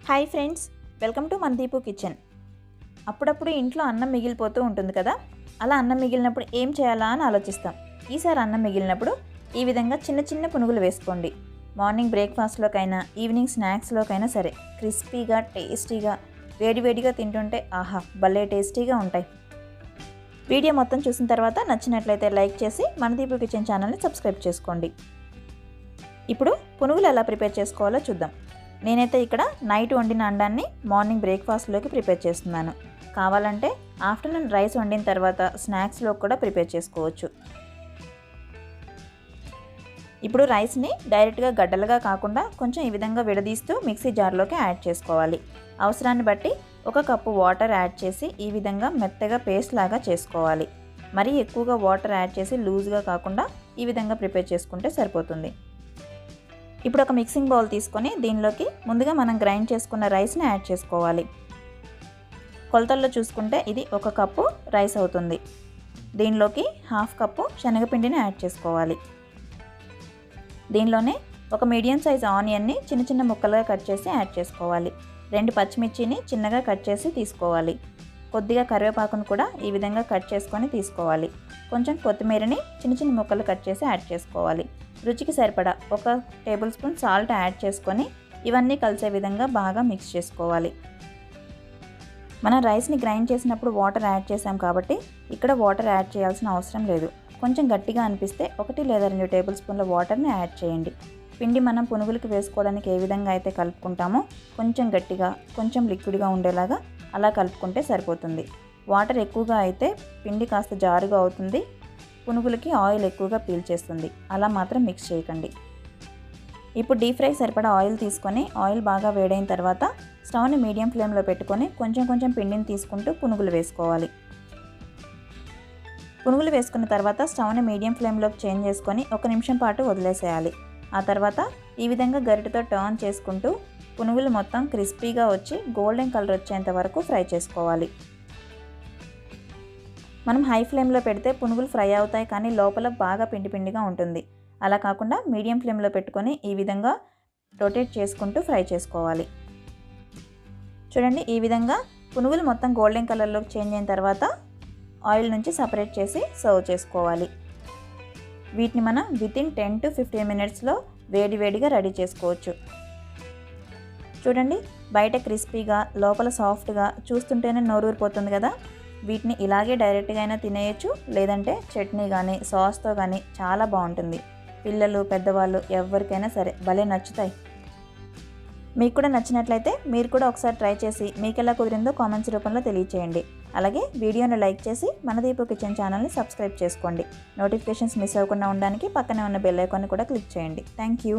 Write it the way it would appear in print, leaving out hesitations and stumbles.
Hi friends, welcome to మన Deepu kitchen. అప్పుడప్పుడు ఇంట్లో అన్నం మిగిలిపోతూ ఉంటుంది కదా. అలా అన్నం మిగిలినప్పుడు ఏం చేయాలా అని ఆలోచిస్తాం. ఈసారి అన్నం మిగిలినప్పుడు ఈ విధంగా చిన్న చిన్న పునుగులు వేసుకోండి. మార్నింగ్ బ్రేక్ఫాస్ట్లోకైనా ఈవినింగ్ స్నాక్స్లోకైనా సరే క్రిస్పీగా టేస్టీగా వేడివేడిగా తింటుంటే ఆహా భలే టేస్టీగా ఉంటాయి. వీడియో మొత్తం చూసిన తర్వాత నచ్చినట్లయితే లైక్ చేసి మన దీపు కిచెన్ ఛానల్ని సబ్స్క్రైబ్ చేసుకోండి. ఇప్పుడు పునుగులు ఎలా ప్రిపేర్ చేసుకోవాలో చూద్దాం. నేనైతే ఇక్కడ నైట్ వండిన అండాన్ని మార్నింగ్ బ్రేక్ఫాస్ట్లోకి ప్రిపేర్ చేస్తున్నాను. కావాలంటే ఆఫ్టర్నూన్ రైస్ వండిన తర్వాత స్నాక్స్లో కూడా ప్రిపేర్ చేసుకోవచ్చు. ఇప్పుడు రైస్ని డైరెక్ట్గా గడ్డలుగా కాకుండా కొంచెం ఈ విధంగా విడదీస్తూ మిక్సీ జార్లోకి యాడ్ చేసుకోవాలి. అవసరాన్ని బట్టి 1 కప్పు వాటర్ యాడ్ చేసి ఈ విధంగా మెత్తగా పేస్ట్ లాగా చేసుకోవాలి. మరీ ఎక్కువగా వాటర్ యాడ్ చేసి లూజ్గా కాకుండా ఈ విధంగా ప్రిపేర్ చేసుకుంటే సరిపోతుంది. ఇప్పుడు ఒక మిక్సింగ్ బౌల్ తీసుకొని దీనిలోకి ముందుగా మనం గ్రైండ్ చేసుకున్న రైస్ని యాడ్ చేసుకోవాలి. కొలతల్లో చూసుకుంటే ఇది 1 కప్పు రైస్ అవుతుంది. దీనిలోకి 1/2 కప్పు శనగపిండిని యాడ్ చేసుకోవాలి. దీనిలోనే ఒక మీడియం సైజ్ ఆనియన్ని చిన్న చిన్న ముక్కలుగా కట్ చేసి యాడ్ చేసుకోవాలి. 2 పచ్చిమిర్చిని చిన్నగా కట్ చేసి తీసుకోవాలి. కొద్దిగా కరివేపాకును కూడా ఈ విధంగా కట్ చేసుకొని తీసుకోవాలి. కొంచెం కొత్తిమీరని చిన్న చిన్న ముక్కలు కట్ చేసి యాడ్ చేసుకోవాలి. రుచికి సరిపడా 1 టేబుల్ స్పూన్ సాల్ట్ యాడ్ చేసుకొని ఇవన్నీ కలిసే విధంగా బాగా మిక్స్ చేసుకోవాలి. మనం రైస్ని గ్రైండ్ చేసినప్పుడు వాటర్ యాడ్ చేసాం కాబట్టి ఇక్కడ వాటర్ యాడ్ చేయాల్సిన అవసరం లేదు. కొంచెం గట్టిగా అనిపిస్తే 1 లేదా 2 టేబుల్ స్పూన్ల వాటర్ని యాడ్ చేయండి. పిండి మనం పునుగులకి వేసుకోవడానికి ఏ విధంగా అయితే కలుపుకుంటామో కొంచెం గట్టిగా కొంచెం లిక్విడ్గా ఉండేలాగా అలా కలుపుకుంటే సరిపోతుంది. వాటర్ ఎక్కువగా అయితే పిండి కాస్త జారుగా అవుతుంది, పునుగులకి ఆయిల్ ఎక్కువగా పీల్చేస్తుంది. అలా మాత్రం మిక్స్ చేయకండి. ఇప్పుడు డీప్ ఫ్రై సరిపడా ఆయిల్ తీసుకొని ఆయిల్ బాగా వేడైన తర్వాత స్టవ్ని మీడియం ఫ్లేమ్లో పెట్టుకొని కొంచెం కొంచెం పిండిని తీసుకుంటూ పునుగులు వేసుకోవాలి. పునుగులు వేసుకున్న తర్వాత స్టవ్ని మీడియం ఫ్లేమ్లోకి చేంజ్ చేసుకొని 1 నిమిషం పాటు వదిలేసేయాలి. ఆ తర్వాత ఈ విధంగా గరిటెతో టర్న్ చేసుకుంటూ పునుగులు మొత్తం క్రిస్పీగా వచ్చి గోల్డెన్ కలర్ వచ్చేంత వరకు ఫ్రై చేసుకోవాలి. మనం హై ఫ్లేమ్లో పెడితే పునుగులు ఫ్రై అవుతాయి, కానీ లోపల బాగా పిండి పిండిగా ఉంటుంది. అలా కాకుండా మీడియం ఫ్లేమ్లో పెట్టుకొని ఈ విధంగా రొటేట్ చేసుకుంటూ ఫ్రై చేసుకోవాలి. చూడండి, ఈ విధంగా పునుగులు మొత్తం గోల్డెన్ కలర్లోకి చేంజ్ అయిన తర్వాత ఆయిల్ నుంచి సపరేట్ చేసి సర్వ్ చేసుకోవాలి. వీటిని మనం వితిన్ 10 to 15 మినిట్స్లో వేడివేడిగా రెడీ చేసుకోవచ్చు. చూడండి, బయట క్రిస్పీగా లోపల సాఫ్ట్గా చూస్తుంటేనే నోరూరిపోతుంది కదా. వీటిని ఇలాగే డైరెక్ట్గా అయినా తినేయచ్చు, లేదంటే చట్నీ కానీ సాస్తో కానీ చాలా బాగుంటుంది. పిల్లలు పెద్దవాళ్ళు ఎవరికైనా సరే భలే నచ్చుతాయి. మీకు కూడా నచ్చినట్లయితే మీరు కూడా ఒకసారి ట్రై చేసి మీకు ఎలా కుదిరిందో కామెంట్స్ రూపంలో తెలియచేయండి. అలాగే వీడియోని లైక్ చేసి మన దీపు కిచెన్ ఛానల్ని సబ్స్క్రైబ్ చేసుకోండి. నోటిఫికేషన్స్ మిస్ అవ్వకుండా ఉండడానికి పక్కనే ఉన్న బెల్ ఐకాన్ని కూడా క్లిక్ చేయండి. Thank you.